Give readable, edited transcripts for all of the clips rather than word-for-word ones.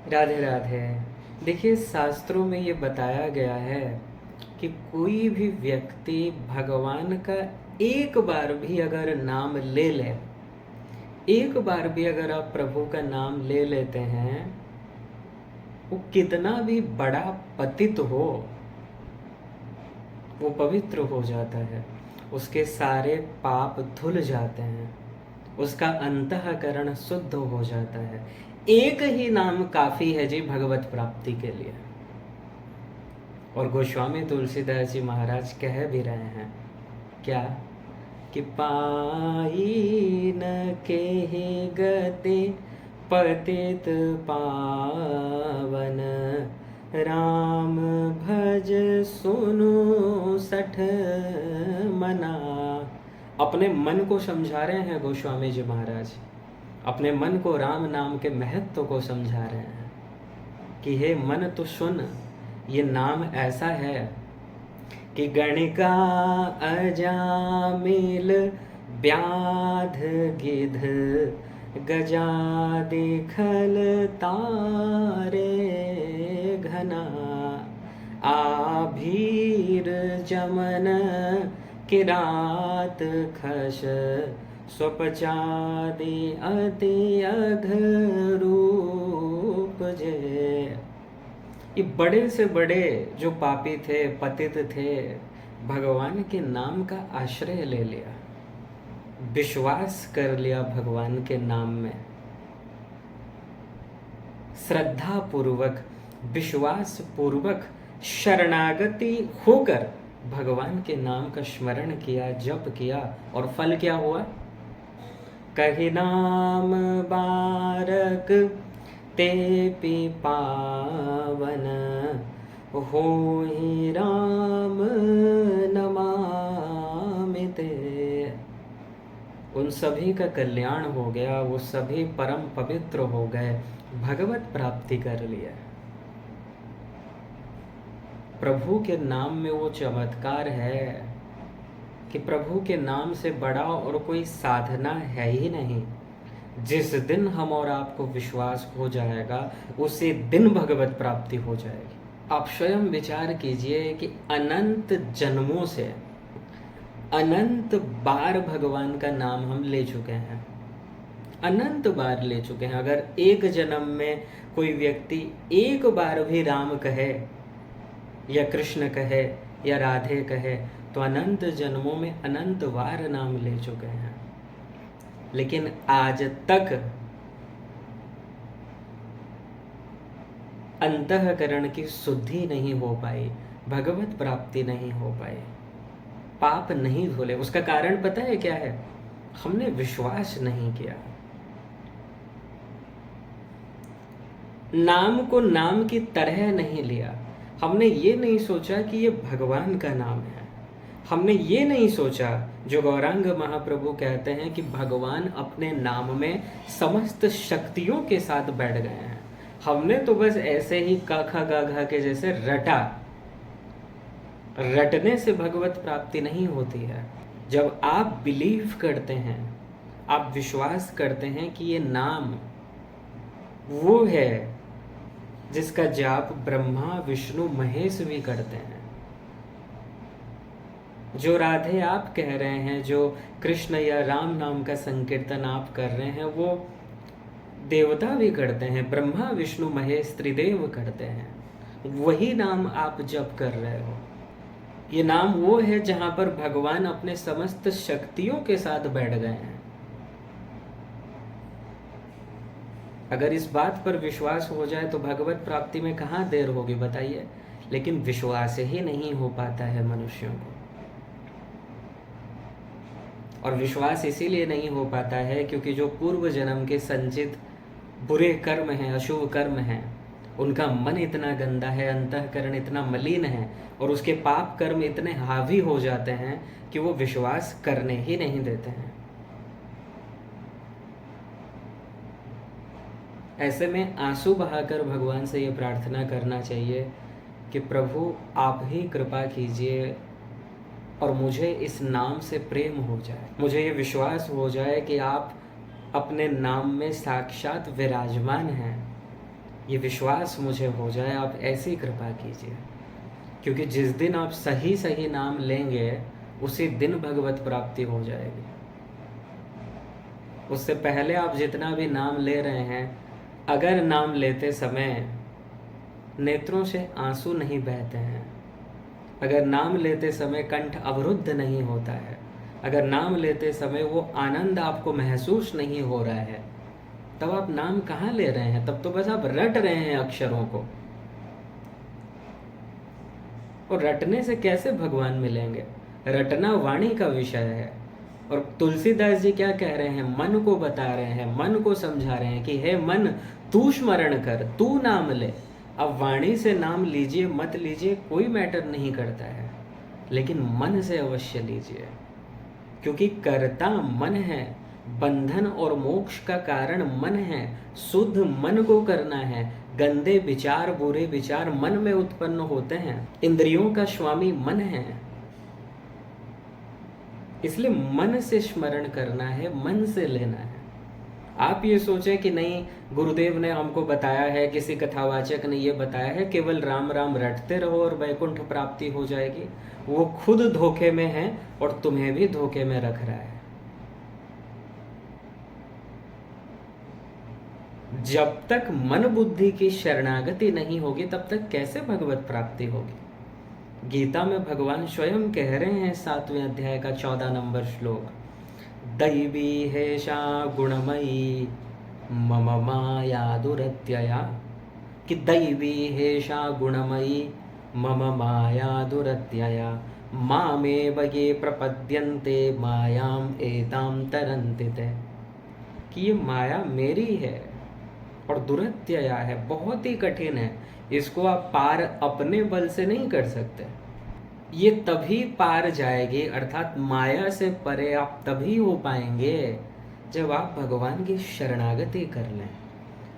राधे राधे। देखिए, शास्त्रों में ये बताया गया है कि कोई भी व्यक्ति भगवान का एक बार भी अगर नाम ले ले, एक बार भी अगर आप प्रभु का नाम ले लेते हैं, वो कितना भी बड़ा पतित हो, वो पवित्र हो जाता है। उसके सारे पाप धुल जाते हैं, उसका अंतःकरण शुद्ध हो जाता है। एक ही नाम काफ़ी है जी भगवत प्राप्ति के लिए। और गोस्वामी तुलसीदास जी महाराज कह भी रहे हैं क्या कि पाई न केहि गति पतित पावन, राम भज सुनु सठ मना। अपने मन को समझा रहे हैं गोस्वामी जी महाराज, अपने मन को राम नाम के महत्व को समझा रहे हैं कि हे मन तो सुन, ये नाम ऐसा है कि गणिका अजामिल व्याध गिध गजादि खल तारे घना, आभीर जमन किरात खश स्वपचादि अति अघरूप जे। ये बड़े से बड़े जो पापी थे, पतित थे, भगवान के नाम का आश्रय ले लिया, विश्वास कर लिया भगवान के नाम में, श्रद्धा पूर्वक, विश्वास पूर्वक, शरणागति होकर भगवान के नाम का स्मरण किया, जप किया, और फल क्या हुआ? कहि नाम बारक ते पी पावन, होहि राम नमामिते। उन सभी का कल्याण हो गया, वो सभी परम पवित्र हो गए, भगवत प्राप्ति कर लिया। प्रभु के नाम में वो चमत्कार है कि प्रभु के नाम से बड़ा और कोई साधना है ही नहीं। जिस दिन हम और आपको विश्वास हो जाएगा, उसी दिन भगवत प्राप्ति हो जाएगी। आप स्वयं विचार कीजिए कि अनंत जन्मों से अनंत बार भगवान का नाम हम ले चुके हैं, अनंत बार ले चुके हैं। अगर एक जन्म में कोई व्यक्ति एक बार भी राम कहे या कृष्ण कहे या राधे कहे, तो अनंत जन्मों में अनंत बार नाम ले चुके हैं। लेकिन आज तक अंतःकरण की शुद्धि नहीं हो पाई, भगवत प्राप्ति नहीं हो पाई, पाप नहीं धुले। उसका कारण पता है क्या है? हमने विश्वास नहीं किया। नाम को नाम की तरह नहीं लिया। हमने ये नहीं सोचा कि ये भगवान का नाम है। हमने ये नहीं सोचा, जो गौरांग महाप्रभु कहते हैं कि भगवान अपने नाम में समस्त शक्तियों के साथ बैठ गए हैं। हमने तो बस ऐसे ही का खा गा घा के जैसे रटा। रटने से भगवत प्राप्ति नहीं होती है। जब आप बिलीव करते हैं, आप विश्वास करते हैं कि ये नाम वो है जिसका जाप ब्रह्मा विष्णु महेश भी करते हैं, जो राधे आप कह रहे हैं, जो कृष्ण या राम नाम का संकीर्तन आप कर रहे हैं, वो देवता भी करते हैं, ब्रह्मा विष्णु महेश त्रिदेव करते हैं। वही नाम आप जप कर रहे हो। ये नाम वो है जहां पर भगवान अपने समस्त शक्तियों के साथ बैठ गए हैं। अगर इस बात पर विश्वास हो जाए तो भगवत प्राप्ति में कहाँ देर होगी बताइए। लेकिन विश्वास ही नहीं हो पाता है मनुष्यों को, और विश्वास इसीलिए नहीं हो पाता है क्योंकि जो पूर्व जन्म के संचित बुरे कर्म हैं, अशुभ कर्म हैं, उनका मन इतना गंदा है, अंतःकरण इतना मलिन है, और उसके पाप कर्म इतने हावी हो जाते हैं कि वो विश्वास करने ही नहीं देते हैं। ऐसे में आंसू बहाकर भगवान से ये प्रार्थना करना चाहिए कि प्रभु आप ही कृपा कीजिए और मुझे इस नाम से प्रेम हो जाए, मुझे ये विश्वास हो जाए कि आप अपने नाम में साक्षात विराजमान हैं, ये विश्वास मुझे हो जाए, आप ऐसी कृपा कीजिए। क्योंकि जिस दिन आप सही सही नाम लेंगे उसी दिन भगवत प्राप्ति हो जाएगी। उससे पहले आप जितना भी नाम ले रहे हैं, अगर नाम लेते समय नेत्रों से आंसू नहीं बहते हैं, अगर नाम लेते समय कंठ अवरुद्ध नहीं होता है, अगर नाम लेते समय वो आनंद आपको महसूस नहीं हो रहा है, तब आप नाम कहाँ ले रहे हैं? तब तो बस आप रट रहे हैं अक्षरों को। और रटने से कैसे भगवान मिलेंगे? रटना वाणी का विषय है। और तुलसीदास जी क्या कह रहे हैं? मन को बता रहे हैं, मन को समझा रहे हैं कि हे मन, तू स्मरण कर, तू नाम ले। अब वाणी से नाम लीजिए मत लीजिए कोई मैटर नहीं करता है, लेकिन मन से अवश्य लीजिए, क्योंकि कर्ता मन है, बंधन और मोक्ष का कारण मन है। शुद्ध मन को करना है। गंदे विचार, बुरे विचार मन में उत्पन्न होते हैं। इंद्रियों का स्वामी मन है, इसलिए मन से स्मरण करना है, मन से लेना है। आप ये सोचें कि नहीं, गुरुदेव ने हमको बताया है, किसी कथावाचक ने ये बताया है, केवल राम राम रटते रहो और वैकुंठ प्राप्ति हो जाएगी। वो खुद धोखे में है और तुम्हें भी धोखे में रख रहा है। जब तक मन बुद्धि की शरणागति नहीं होगी तब तक कैसे भगवत प्राप्ति होगी? गीता में भगवान स्वयं कह रहे हैं 7वें अध्याय का 14 नंबर श्लोक, दैवी हेषा गुणमयी मम माया दुरत्यया, कि दैवी हेषा गुणमयी मम माया दुरत्यया मामेव ये प्रपद्यन्ते मायाम एताम तरन्ति ते, कि ये माया मेरी है और दुरत्यया है, बहुत ही कठिन है। इसको आप पार अपने बल से नहीं कर सकते। ये तभी पार जाएगी, अर्थात माया से परे आप तभी हो पाएंगे जब आप भगवान की शरणागति कर लें।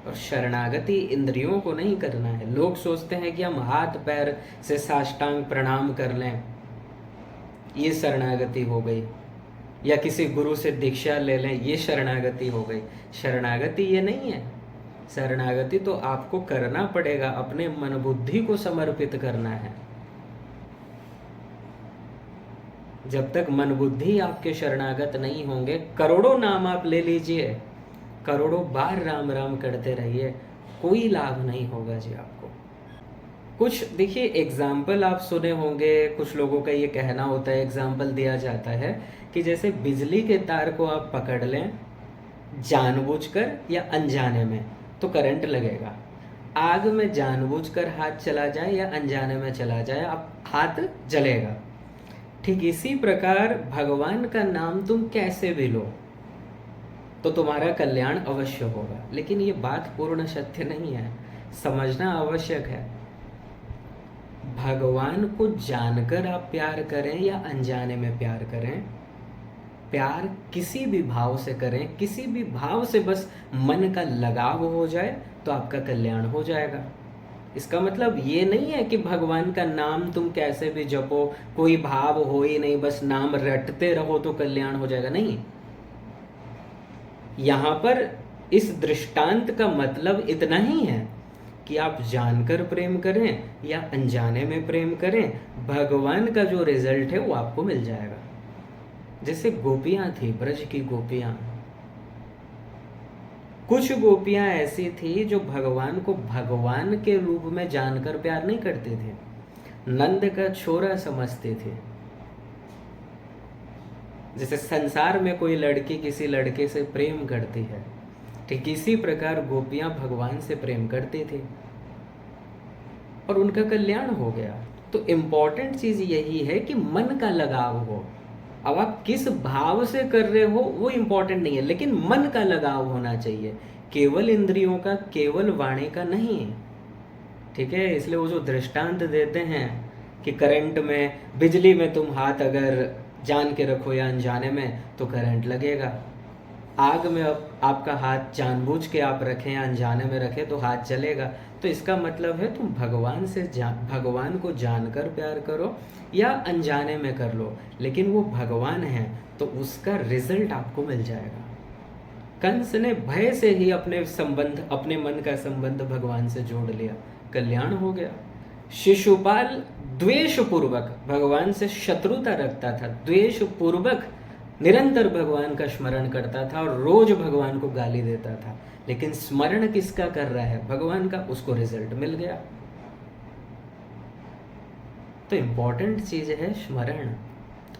और शरणागति इंद्रियों को नहीं करना है। लोग सोचते हैं कि हम हाथ पैर से साष्टांग प्रणाम कर लें, ये शरणागति हो गई, या किसी गुरु से दीक्षा ले लें, ये शरणागति हो गई। शरणागति ये नहीं है। शरणागति तो आपको करना पड़ेगा, अपने मन बुद्धि को समर्पित करना है। जब तक मन बुद्धि आपके शरणागत नहीं होंगे, करोड़ों नाम आप ले लीजिए, करोड़ों बार राम राम करते रहिए, कोई लाभ नहीं होगा जी आपको। कुछ देखिए एग्जाम्पल आप सुने होंगे, कुछ लोगों का ये कहना होता है, एग्जाम्पल दिया जाता है कि जैसे बिजली के तार को आप पकड़ लें जानबूझकर या अनजाने में तो करंट लगेगा। आग में जानबूझकर हाथ चला जाए या अनजाने में चला जाए, आप हाथ जलेगा। ठीक इसी प्रकार भगवान का नाम तुम कैसे भी लो तो तुम्हारा कल्याण अवश्य होगा। लेकिन ये बात पूर्ण सत्य नहीं है, समझना आवश्यक है। भगवान को जानकर आप प्यार करें या अनजाने में प्यार करें, प्यार किसी भी भाव से करें, किसी भी भाव से बस मन का लगाव हो जाए तो आपका कल्याण हो जाएगा। इसका मतलब ये नहीं है कि भगवान का नाम तुम कैसे भी जपो, कोई भाव हो ही नहीं, बस नाम रटते रहो तो कल्याण हो जाएगा, नहीं। यहाँ पर इस दृष्टांत का मतलब इतना ही है कि आप जानकर प्रेम करें या अनजाने में प्रेम करें, भगवान का जो रिजल्ट है वो आपको मिल जाएगा। जैसे गोपियां थी, ब्रज की गोपियां, कुछ गोपियां ऐसी थी जो भगवान को भगवान के रूप में जानकर प्यार नहीं करते थे, नंद का छोरा समझते थे। जैसे संसार में कोई लड़की किसी लड़के से प्रेम करती है, ठीक इसी प्रकार गोपियां भगवान से प्रेम करती थी और उनका कल्याण हो गया। तो इम्पोर्टेंट चीज यही है कि मन का लगाव हो। अब आप किस भाव से कर रहे हो वो इम्पोर्टेंट नहीं है, लेकिन मन का लगाव होना चाहिए, केवल इंद्रियों का, केवल वाणी का नहीं। ठीक है, इसलिए वो जो दृष्टांत देते हैं कि करंट में, बिजली में तुम हाथ अगर जान के रखो या अनजाने में तो करंट लगेगा। आग में आपका हाथ जानबूझ के आप रखें या अनजाने में रखें तो हाथ जलेगा। तो इसका मतलब है तुम भगवान को जानकर प्यार करो या अनजाने में कर लो, लेकिन वो भगवान है तो उसका रिजल्ट आपको मिल जाएगा। कंस ने भय से ही अपने मन का संबंध भगवान से जोड़ लिया, कल्याण हो गया। शिशुपाल द्वेष पूर्वक भगवान से शत्रुता रखता था, द्वेष पूर्वक निरंतर भगवान का स्मरण करता था और रोज भगवान को गाली देता था, लेकिन स्मरण किसका कर रहा है? भगवान का। उसको रिजल्ट मिल गया। तो इंपॉर्टेंट चीज है स्मरण,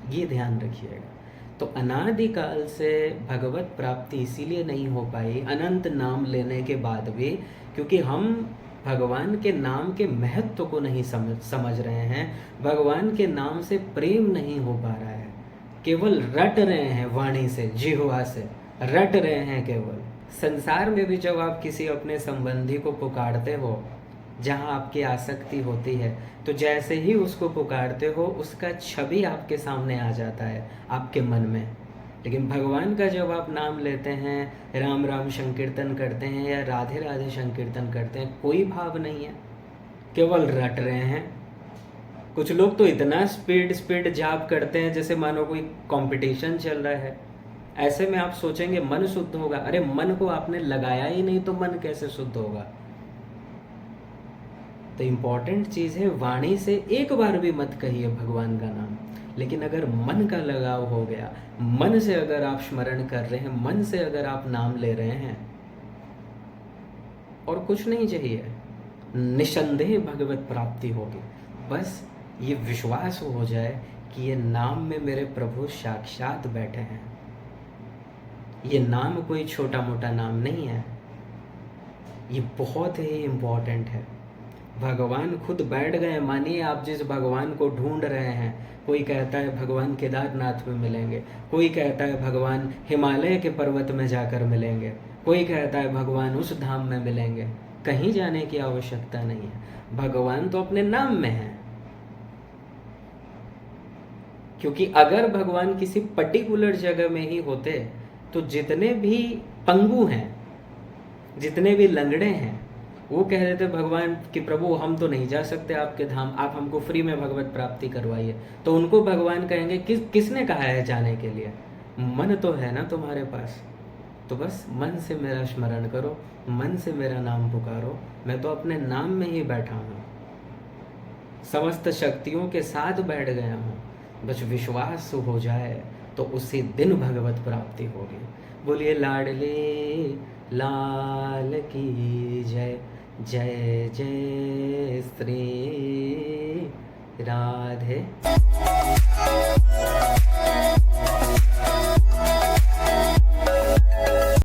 ये ध्यान रखिएगा। तो अनादिकाल से भगवत प्राप्ति इसीलिए नहीं हो पाई अनंत नाम लेने के बाद भी, क्योंकि हम भगवान के नाम के महत्व को नहीं समझ रहे हैं, भगवान के नाम से प्रेम नहीं हो पा रहा है, केवल रट रहे हैं वाणी से, जिह्वा से रट रहे हैं केवल। संसार में भी जब आप किसी अपने संबंधी को पुकारते हो, जहाँ आपकी आसक्ति होती है, तो जैसे ही उसको पुकारते हो उसका छवि आपके सामने आ जाता है आपके मन में। लेकिन भगवान का जब आप नाम लेते हैं, राम राम संकीर्तन करते हैं या राधे राधे संकीर्तन करते हैं, कोई भाव नहीं है, केवल रट रहे हैं। कुछ लोग तो इतना स्पीड जाप करते हैं जैसे मानो कोई कंपटीशन चल रहा है। ऐसे में आप सोचेंगे मन शुद्ध होगा, अरे मन को आपने लगाया ही नहीं तो मन कैसे शुद्ध होगा? तो इम्पॉर्टेंट चीज़ है, वाणी से एक बार भी मत कहिए भगवान का नाम, लेकिन अगर मन का लगाव हो गया, मन से अगर आप स्मरण कर रहे हैं, मन से अगर आप नाम ले रहे हैं, और कुछ नहीं चाहिए, निसंदेह भगवत प्राप्ति होगी। बस ये विश्वास हो जाए कि ये नाम में मेरे प्रभु साक्षात बैठे हैं। ये नाम कोई छोटा मोटा नाम नहीं है, ये बहुत ही इम्पोर्टेंट है। भगवान खुद बैठ गए। मानिए आप जिस भगवान को ढूंढ रहे हैं, कोई कहता है भगवान केदारनाथ में मिलेंगे, कोई कहता है भगवान हिमालय के पर्वत में जाकर मिलेंगे, कोई कहता है भगवान उस धाम में मिलेंगे। कहीं जाने की आवश्यकता नहीं है, भगवान तो अपने नाम में है। क्योंकि अगर भगवान किसी पर्टिकुलर जगह में ही होते तो जितने भी पंगु हैं, जितने भी लंगड़े हैं, वो कह रहे थे भगवान कि प्रभु हम तो नहीं जा सकते आपके धाम, आप हमको फ्री में भगवत प्राप्ति करवाइए। तो उनको भगवान कहेंगे किसने कहा है जाने के लिए? मन तो है ना तुम्हारे पास, तो बस मन से मेरा स्मरण करो, मन से मेरा नाम पुकारो, मैं तो अपने नाम में ही बैठा हूँ, समस्त शक्तियों के साथ बैठ गया हूँ। बस विश्वास हो जाए तो उसी दिन भगवत प्राप्ति होगी। बोलिए लाडले लाल की जय, जय जय श्री राधे।